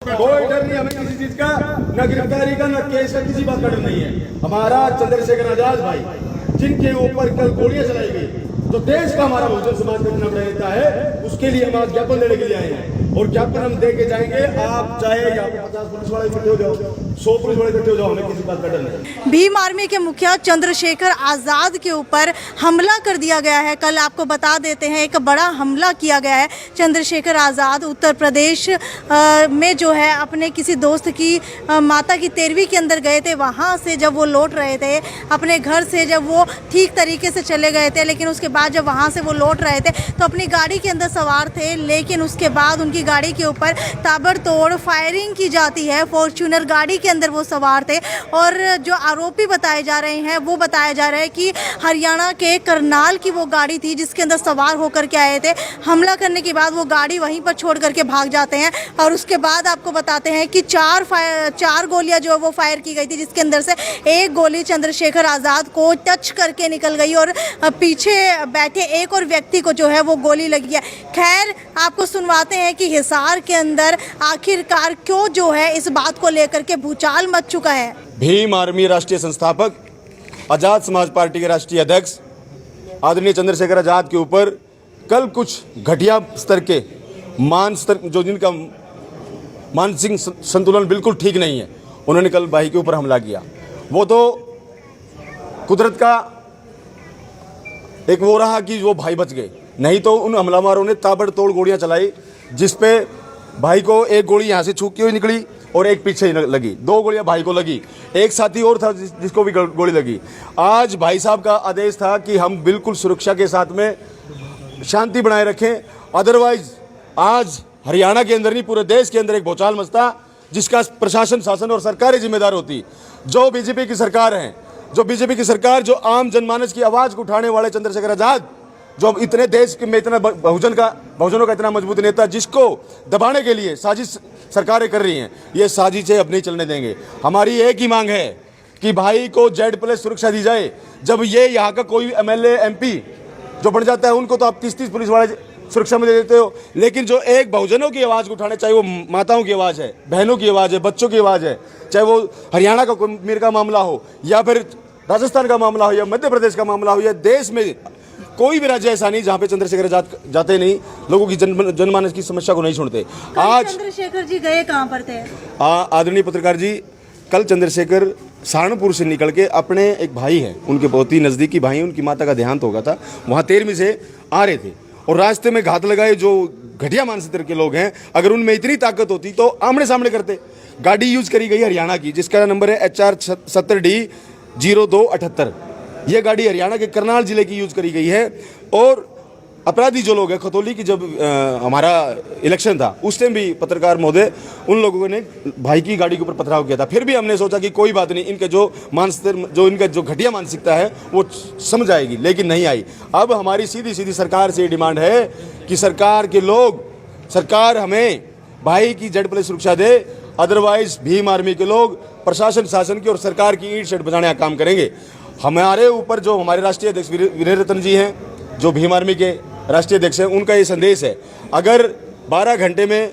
कोई डर नहीं हमें किसी चीज का, न गिरफ्तारी का, न केस का, किसी बात का डर नहीं है। हमारा चंद्रशेखर आजाद भाई जिनके ऊपर कल गोलियां चलाई गई, तो देश का हमारा बहुजन समाज का इतना बड़ा नेता है, उसके लिए हम आज ज्ञापन देने के लिए आए हैं और ज्ञापन हम दे के जाएंगे। आप चाहे यहाँ पे 50 पुलिस वाले इकट्ठे हो जाओ, 100 पुलिस वाले इकट्ठे हो जाओ, हमें किसी बात का डर नहीं। भीम आर्मी के मुखिया चंद्रशेखर आजाद के ऊपर हमला कर दिया गया है। कल आपको बता देते हैं एक बड़ा हमला किया गया है। चंद्रशेखर आजाद उत्तर प्रदेश में जो है अपने किसी दोस्त की माता की 13वीं के अंदर गए थे। वहाँ से जब वो लौट रहे थे अपने घर से, जब वो ठीक तरीके से चले गए थे, लेकिन उसके बाद जब वहाँ से वो लौट रहे थे तो अपनी गाड़ी के अंदर सवार थे, लेकिन उसके बाद उनकी गाड़ी के ऊपर ताबड़तोड़ फायरिंग की जाती है। फॉर्च्यूनर गाड़ी के अंदर वो सवार थे और जो आरोपी बताए जा रहे हैं वो बताया जा रहा है कि हरियाणा के करनाल की वो गाड़ी थी जिसके अंदर सवार होकर के आए थे। हमला करने के बाद वो गाड़ी वहीं पर छोड़ करके भाग जाते हैं और उसके बाद आपको बताते हैं कि चार गोलियां जो है वो फायर की गई थी, जिसके अंदर से एक गोली चंद्रशेखर आजाद को टच करके निकल गई और पीछे बैठे एक और व्यक्ति को जो है वो गोली लगी है। खैर आपको सुनवाते हैं कि हिसार के अंदर आखिरकार क्यों जो है इस बात को लेकर के भूचाल मच चुका है। भीम आर्मी राष्ट्रीय संस्थापक, आजाद समाज पार्टी के राष्ट्रीय अध्यक्ष आदरणीय चंद्रशेखर आजाद के ऊपर कल कुछ घटिया स्तर के जो जिनका मानसिक संतुलन बिल्कुल ठीक नहीं है, उन्होंने कल भाई के ऊपर हमला किया। वो तो कुदरत का एक वो रहा कि वो भाई बच गए, नहीं तो उन हमलावरों ने ताबड़तोड़ गोलियां चलाई, जिसपे भाई को एक गोली यहाँ से छूटती हुई निकली और एक पीछे लगी। 2 गोलियां भाई को लगी, एक साथी और था जिसको भी गोली लगी। आज भाई साहब का आदेश था कि हम बिल्कुल सुरक्षा के साथ में शांति बनाए रखें, अदरवाइज आज हरियाणा के अंदर नहीं पूरे देश के अंदर एक भूचाल मचता, जिसका प्रशासन, शासन और सरकारें जिम्मेदार होती। जो बीजेपी की सरकार है, जो आम जनमानस की आवाज़ को उठाने वाले चंद्रशेखर आजाद, जो अब इतने देश में इतना बहुजनों का इतना मजबूत नेता, जिसको दबाने के लिए साजिश सरकारें कर रही हैं, ये साजिशें अब नहीं चलने देंगे। हमारी एक ही मांग है कि भाई को Z+ सुरक्षा दी जाए। जब ये यहाँ का कोई MLA MP जो बन जाता है, उनको तो आप 30-30 पुलिस वाले सुरक्षा में दे देते हो, लेकिन जो एक बहुजनों की आवाज़ को उठाने, चाहे वो माताओं की आवाज़ है, बहनों की आवाज़ है, बच्चों की आवाज़ है, चाहे वो हरियाणा का मीर का मामला हो या फिर राजस्थान का मामला हो या मध्य प्रदेश का मामला हो, या देश में कोई भी राज्य ऐसा नहीं जहाँ पे चंद्रशेखर आजाद जाते नहीं, लोगों की जनमानस की समस्या को नहीं छोड़ते। आज चंद्रशेखर जी गए कहाँ पर थे? आदरणीय पत्रकार जी, कल चंद्रशेखर सहारनपुर से निकल के अपने एक भाई हैं, उनके बहुत ही नज़दीकी भाई हैं, उनकी माता का देहांत हो गया था, वहाँ 13वीं से आ रहे थे और रास्ते में घात लगाए जो घटिया मानसिक के लोग हैं। अगर उनमें इतनी ताकत होती तो आमने सामने करते। गाड़ी यूज करी गई हरियाणा की, जिसका नंबर है HR 70D0278। यह गाड़ी हरियाणा के करनाल जिले की यूज करी गई है। और अपराधी जो लोग हैं, खतौली की जब हमारा इलेक्शन था, उस टाइम भी पत्रकार महोदय, उन लोगों ने भाई की गाड़ी के ऊपर पथराव किया था। फिर भी हमने सोचा कि कोई बात नहीं, इनके इनका जो घटिया मानसिकता है वो समझ आएगी, लेकिन नहीं आई। अब हमारी सीधी सरकार से डिमांड है कि सरकार हमें भाई की Z+ सुरक्षा दे, अदरवाइज भीम आर्मी के लोग प्रशासन, शासन की और सरकार की ईंट शेड बजाने का काम करेंगे। हमारे ऊपर जो हमारे राष्ट्रीय अध्यक्ष वीरेंद्र रतन जी हैं, जो भीम आर्मी के राष्ट्रीय अध्यक्ष हैं, उनका ये संदेश है, अगर 12 घंटे में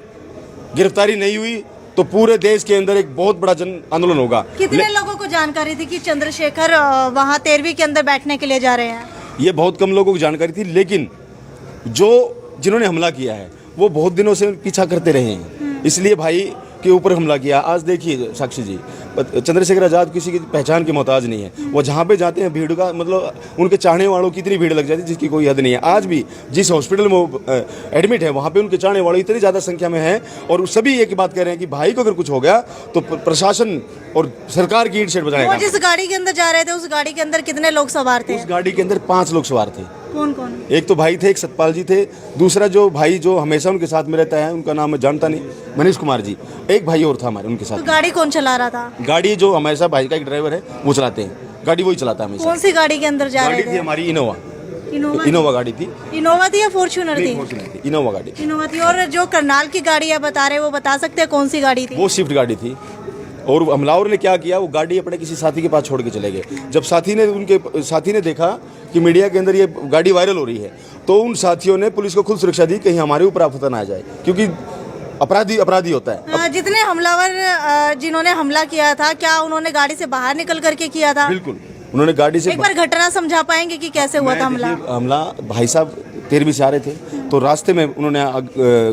गिरफ्तारी नहीं हुई तो पूरे देश के अंदर एक बहुत बड़ा जन आंदोलन होगा। कितने लोगों को जानकारी थी कि चंद्रशेखर वहाँ 13वीं के अंदर बैठने के लिए जा रहे हैं? ये बहुत कम लोगों को जानकारी थी, लेकिन जिन्होंने हमला किया है वो बहुत दिनों से पीछा करते रहे हैं, इसलिए भाई के ऊपर हमला किया। आज देखिए साक्षी जी, चंद्रशेखर आजाद किसी की पहचान के मोहताज नहीं है। वो जहाँ पे जाते हैं भीड़ का मतलब उनके चाहने वालों की इतनी भीड़ लग जाती है जिसकी कोई हद नहीं है। आज भी जिस हॉस्पिटल में वो एडमिट है, वहाँ पे उनके चाहने वाले इतनी ज़्यादा संख्या में हैं और सभी एक बात कह रहे हैं कि भाई को अगर कुछ हो गया तो प्रशासन और सरकार की ईंट शेड बजाएगा। जिस गाड़ी के अंदर जा रहे थे, उस गाड़ी के अंदर कितने लोग सवार थे? उस गाड़ी के अंदर 5 लोग सवार थे। कौन कौन? एक तो भाई थे, एक सतपाल जी थे, दूसरा जो भाई जो हमेशा उनके साथ में रहता है, उनका नाम मैं जानता नहीं, मनीष कुमार जी, एक भाई और था हमारे उनके साथ। तो गाड़ी कौन चला रहा था? गाड़ी जो हमेशा भाई का एक ड्राइवर है वो चलाते हैं, गाड़ी वही चलाता है हमेशा। कौन सी गाड़ी के अंदर जा रहे थे? गाड़ी थी हमारी इनोवा गाड़ी थी। इनोवा थी या फॉर्च्यूनर थी? इनोवा गाड़ी। इनोवा थी। और जो करनाल की गाड़ी आप बता रहे हैं, वो बता सकते हैं कौन सी गाड़ी थी? वो स्विफ्ट गाड़ी थी। और हमलावर ने क्या किया, वो गाड़ी अपने किसी साथी के पास छोड़ के चले गए। जब उनके साथी ने देखा कि मीडिया के अंदर ये गाड़ी वायरल हो रही है, तो उन साथियों ने पुलिस को खुद सुरक्षा दी, कहीं हमारे ऊपर आफत ना आ जाए, क्योंकि अपराधी होता है। जितने हमलावर जिन्होंने हमला किया था, क्या उन्होंने गाड़ी से बाहर निकल करके किया था? बिल्कुल, उन्होंने गाड़ी से एक बार घटना समझा पाएंगे कि कैसे हुआ था हमला? हमला भाई साहब 13 से आ रहे थे, तो रास्ते में उन्होंने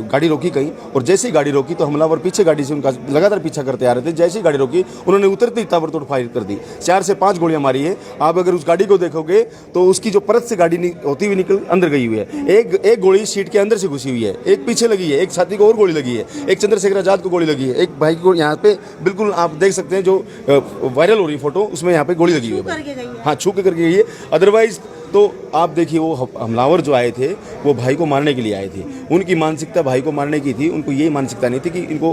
गाड़ी रोकी कहीं, और जैसे ही गाड़ी रोकी तो हमलावर पीछे गाड़ी से उनका लगातार पीछा करते आ रहे थे। जैसे ही गाड़ी रोकी उन्होंने उतरते ही ताबड़तोड़ फायर कर दी, 4 से 5 गोलियां मारी है। आप अगर उस गाड़ी को देखोगे तो उसकी जो परत से गाड़ी होती हुई निकल अंदर गई हुई है। एक गोली सीट के अंदर से घुसी हुई है, एक पीछे लगी है, एक छाती को और गोली लगी है, एक चंद्रशेखर आजाद को गोली लगी है, एक भाई को यहाँ पे बिल्कुल आप देख सकते हैं जो वायरल हो रही फोटो, उसमें यहाँ पे गोली लगी हुई है। हाँ, छू के करके गई है। अदरवाइज तो आप देखिए वो हमलावर जो आए थे वो भाई को मारने के लिए आए थे। उनकी मानसिकता भाई को मारने की थी, उनको यही मानसिकता नहीं थी कि इनको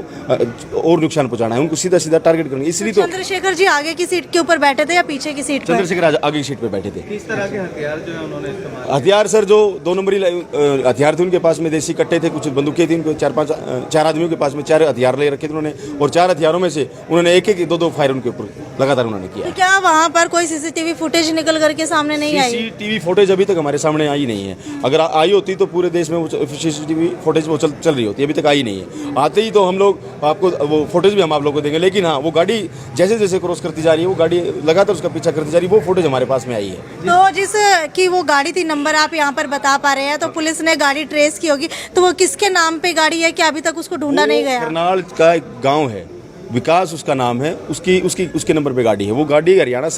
और नुकसान पहुंचाना है, उनको सीधा सीधा टारगेट करना। इसलिए तो चंद्रशेखर जी आगे की सीट के ऊपर बैठे थे या पीछे की सीट पर? चंद्रशेखर आगे की सीट पर बैठे थे। किस तरह के हथियार जो है उन्होंने इस्तेमाल? हथियार सर जो 2 नंबरी हथियार थे उनके पास में, देसी कट्टे थे, कुछ बंदूकें थी, उनको 4 आदमियों के पास में 4 हथियार ले रखे थे उन्होंने, और 4 हथियारों में से उन्होंने एक 2 फायर उनके ऊपर लगातार उन्होंने किया। क्या वहाँ पर कोई सीसीटीवी फुटेज निकल करके सामने नहीं आई? सीसीटीवी फुटेज अभी तक हमारे सामने आई नहीं है। अगर आई होती तो पूरे देश में वो सीसीटीवी फुटेज वो चल रही होती, अभी तक आई नहीं है। आते ही तो हम लोग आपको वो फुटेज भी हम आप लोगों को देंगे, लेकिन हाँ वो गाड़ी जैसे जैसे क्रॉस करती जा रही है, वो गाड़ी लगातार उसका पीछा करती जा रही है, वो फुटेज हमारे पास में आई है। तो जिस की वो गाड़ी थी, नंबर आप यहाँ पर बता पा रहे हैं, तो पुलिस ने गाड़ी ट्रेस की होगी, तो वो किसके नाम पे गाड़ी है, क्या अभी तक उसको ढूंढा नहीं गया? करनाल का एक गाँव है, विकास उसका नाम है, उसके नंबर पे गाड़ी है। वो गाड़ी हरियाणा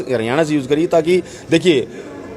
से यूज़ करी, ताकि देखिए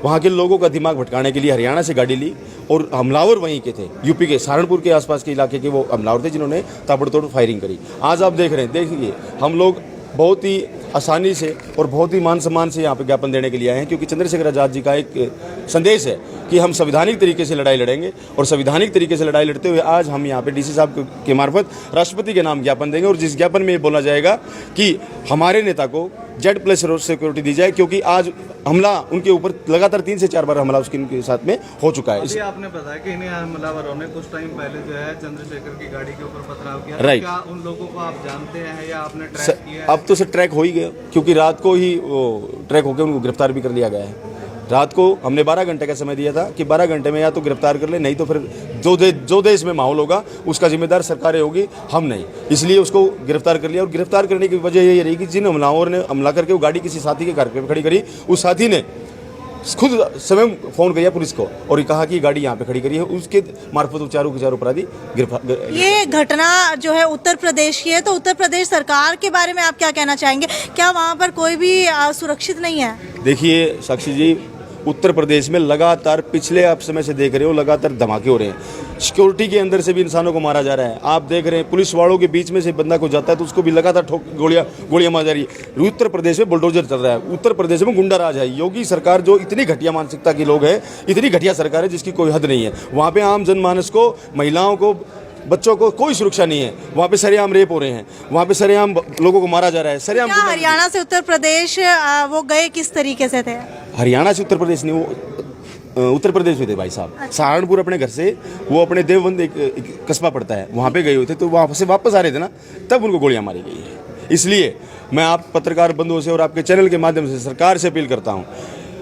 वहाँ के लोगों का दिमाग भटकाने के लिए हरियाणा से गाड़ी ली, और हमलावर वहीं के थे, यूपी के सहारनपुर के आसपास के इलाके के वो हमलावर थे जिन्होंने ताबड़तोड़ फायरिंग करी। आज आप देख रहे हैं, देखिए हम लोग बहुत ही आसानी से और बहुत ही मान सम्मान से यहाँ पे ज्ञापन देने के लिए आए हैं, क्योंकि चंद्रशेखर आजाद जी का एक संदेश है कि हम संवैधानिक तरीके से लड़ाई लड़ेंगे, और संवैधानिक तरीके से लड़ाई लड़ते हुए आज हम यहाँ पे डीसी साहब के मार्फत राष्ट्रपति के नाम ज्ञापन देंगे, और जिस ज्ञापन में ये बोला जाएगा कि हमारे नेता को Z+ सिक्योरिटी दी जाए, क्योंकि आज हमला उनके ऊपर लगातार 3 से 4 बार हमला उनके साथ में हो चुका है। आपने बताया कि इन्हें हमलावरों ने कुछ टाइम पहले जो है चंद्रशेखर की गाड़ी के ऊपर पथराव किया। राइट। क्या उन लोगों को आप जानते हैं या आपने ट्रैक किया है? अब तो सर ट्रैक हो ही गया, क्योंकि रात को ही वो ट्रैक होकर उनको गिरफ्तार भी कर लिया गया है। रात को हमने 12 घंटे का समय दिया था कि 12 घंटे में या तो गिरफ्तार कर ले, नहीं तो फिर जो देश में माहौल होगा उसका जिम्मेदार सरकारें होगी, हम नहीं। इसलिए उसको गिरफ्तार कर लिया, और गिरफ्तार करने की वजह ये रही कि जिन हमलावरों ने हमला करके वो गाड़ी किसी साथी के घर पे खड़ी करी, उस साथी ने खुद स्वयं फ़ोन किया पुलिस को और कहा कि गाड़ी यहाँ पे खड़ी करी है, उसके मार्फत चारों के चारों अपराधी गिरफ्तार। ये घटना जो है उत्तर प्रदेश की है, तो उत्तर प्रदेश सरकार के बारे में आप क्या कहना चाहेंगे? क्या वहाँ पर कोई भी सुरक्षित नहीं है? देखिए साक्षी जी, उत्तर प्रदेश में लगातार पिछले आप समय से देख रहे हो लगातार धमाके हो रहे हैं। सिक्योरिटी के अंदर से भी इंसानों को मारा जा रहा है। आप देख रहे हैं पुलिस वालों के बीच में से बंदा को जाता है तो उसको भी लगातार गोलियां मार जा रही है। उत्तर प्रदेश में बुलडोजर चल रहा है, उत्तर प्रदेश में गुंडा राज है। योगी सरकार जो इतनी घटिया मानसिकता के लोग हैं, इतनी घटिया सरकार है जिसकी कोई हद नहीं है। वहाँ पे आम जनमानस को, महिलाओं को, बच्चों को कोई सुरक्षा नहीं है। वहाँ पे सरेआम रेप हो रहे हैं, वहाँ पे सरेआम लोगों को मारा जा रहा है। सरेआम हरियाणा से उत्तर प्रदेश वो गए किस तरीके से थे? हरियाणा से उत्तर प्रदेश नहीं, वो उत्तर प्रदेश में थे भाई साहब। सहारनपुर अपने घर से वो अपने देवबंद एक कस्बा पड़ता है, वहाँ पे गए हुए थे, तो वहाँ से वापस आ रहे थे ना, तब उनको गोलियां मारी गई है। इसलिए मैं आप पत्रकार बंधुओं से और आपके चैनल के माध्यम से सरकार से अपील करता हूँ,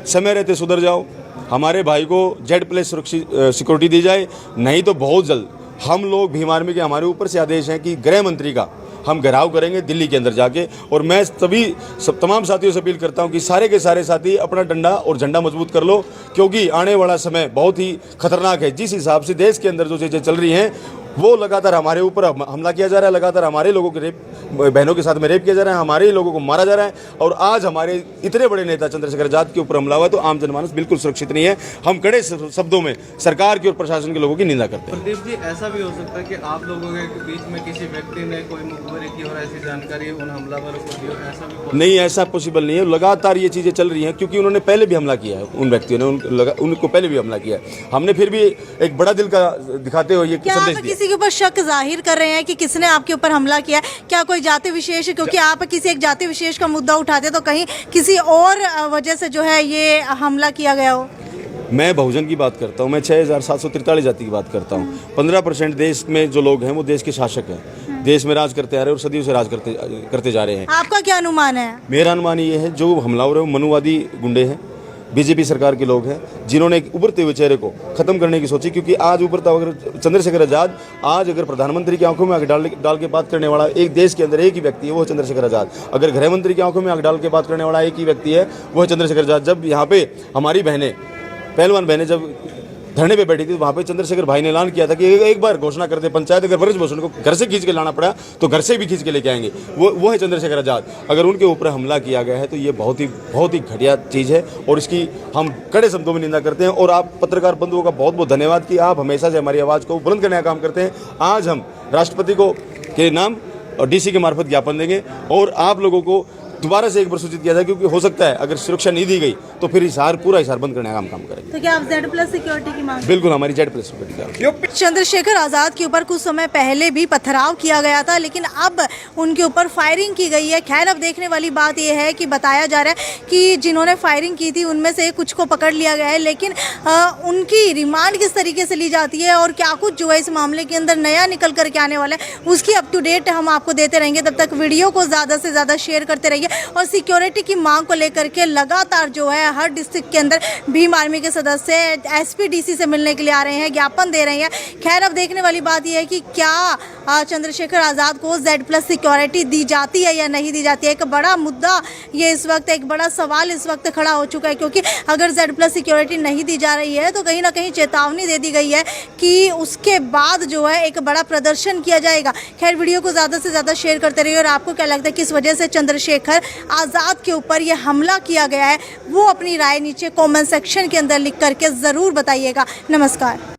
समय रहते सुधर जाओ, हमारे भाई को Z+ सिक्योरिटी दी जाए, नहीं तो बहुत जल्द हम लोग भीम आर्मी के, हमारे ऊपर से आदेश है कि गृह मंत्री का हम घेराव करेंगे दिल्ली के अंदर जाके। और मैं तमाम साथियों से अपील करता हूं कि सारे के सारे साथी अपना डंडा और झंडा मजबूत कर लो, क्योंकि आने वाला समय बहुत ही खतरनाक है। जिस हिसाब से देश के अंदर जो चीज़ें चल रही हैं, वो लगातार हमारे ऊपर हमला किया जा रहा है, लगातार हमारे लोगों के बहनों के साथ में रेप किया जा रहा है, हमारे लोगों को मारा जा रहा है। और आज हमारे इतने बड़े नेता चंद्रशेखर आजाद के ऊपर हमला हुआ, तो आम जनमानस बिल्कुल सुरक्षित नहीं है। हम कड़े शब्दों में सरकार की और प्रशासन के लोगों की निंदा करते हैं। प्रदीप जी, ऐसा भी हो सकता है कि आप लोगों के बीच में किसी व्यक्ति ने कोई मुखबरी की और ऐसी जानकारी उन हमलावरों को दी, ऐसा भी नहीं, ऐसा पॉसिबल नहीं है। लगातार ये चीज़ें चल रही हैं, क्योंकि उन्होंने पहले भी हमला किया है, उन व्यक्तियों ने उनको पहले भी हमला किया है। हमने फिर भी एक बड़ा दिल का दिखाते हुए ये संदेश दिया। किसी के ऊपर शक जाहिर कर रहे हैं कि किसने आपके ऊपर हमला किया? क्या कोई जाति विशेष, क्योंकि आप किसी एक जाति विशेष का मुद्दा उठाते तो कहीं किसी और वजह से जो है ये हमला किया गया हो? मैं बहुजन की बात करता हूँ, मैं 6743 जाति की बात करता हूँ। 15% देश में जो लोग हैं वो देश के शासक हैं, देश में राज करते आ रहे हैं और सदियों से राज करते जा रहे हैं। आपका क्या अनुमान है? मेरा अनुमान ये है, जो हमलावर है वो मनुवादी गुंडे हैं, बीजेपी सरकार के लोग हैं जिन्होंने एक उभरते हुए चेहरे को खत्म करने की सोची, क्योंकि आज उभरता अगर चंद्रशेखर आज़ाद आज अगर प्रधानमंत्री की आंखों में आग डाल के बात करने वाला एक देश के अंदर एक ही व्यक्ति है, वो है चंद्रशेखर आज़ाद। अगर गृह मंत्री की आंखों में आग डाल के बात करने वाला एक ही व्यक्ति है, वो है चंद्रशेखर आज़ाद। जब यहाँ पे हमारी बहनें, पहलवान बहनें जब धरने पे बैठी थी, वहाँ पे चंद्रशेखर भाई ने ऐलान किया था कि एक बार घोषणा करते पंचायत अगर ब्रजभूषण को घर से खींच के लाना पड़ा तो घर से भी खींच के लेके आएंगे। वो है चंद्रशेखर आज़ाद। अगर उनके ऊपर हमला किया गया है तो ये बहुत ही घटिया चीज़ है और इसकी हम कड़े शब्दों में निंदा करते हैं। और आप पत्रकार बंधुओं का बहुत बहुत धन्यवाद कि आप हमेशा से हमारी आवाज़ को बुलंद करने का काम करते हैं। आज हम राष्ट्रपति को के नाम और डीसी के मार्फत ज्ञापन देंगे और आप लोगों को दोबारा से एक बार सूचित किया था, क्योंकि हो सकता है अगर सुरक्षा नहीं दी गई तो फिर पूरा हिसार बंद करने का काम करेंगे। तो क्या आप Z+ सिक्योरिटी की मांग? बिल्कुल, हमारी Z+ सिक्योरिटी। चंद्रशेखर आज़ाद के ऊपर कुछ समय पहले भी पथराव किया गया था, लेकिन अब उनके ऊपर फायरिंग की गई है। खैर, अब देखने वाली बात यह है कि बताया जा रहा है कि जिन्होंने फायरिंग की थी उनमें से कुछ को पकड़ लिया गया है, लेकिन उनकी रिमांड किस तरीके से ली जाती है और क्या कुछ जो है इस मामले के अंदर नया निकल करके आने वाला है, उसकी अप टू डेट हम आपको देते रहेंगे। तब तक वीडियो को ज़्यादा से ज़्यादा शेयर करते रहिए और सिक्योरिटी की मांग को लेकर के लगातार जो है हर डिस्ट्रिक्ट के अंदर भीम आर्मी के सदस्य SP DC से मिलने के लिए आ रहे हैं, ज्ञापन दे रहे हैं। खैर, अब देखने वाली बात यह है कि क्या चंद्रशेखर आज़ाद को Z+ सिक्योरिटी दी जाती है या नहीं दी जाती है। एक बड़ा मुद्दा ये इस वक्त, एक बड़ा सवाल इस वक्त खड़ा हो चुका है, क्योंकि अगर Z+ सिक्योरिटी नहीं दी जा रही है तो कहीं ना कहीं चेतावनी दे दी गई है कि उसके बाद जो है एक बड़ा प्रदर्शन किया जाएगा। खैर, वीडियो को ज़्यादा से ज़्यादा शेयर करते रहिए और आपको क्या लगता है किस वजह से चंद्रशेखर आज़ाद के ऊपर ये हमला किया गया है, वो अपनी राय नीचे कमेंट सेक्शन के अंदर लिख करके ज़रूर बताइएगा। नमस्कार।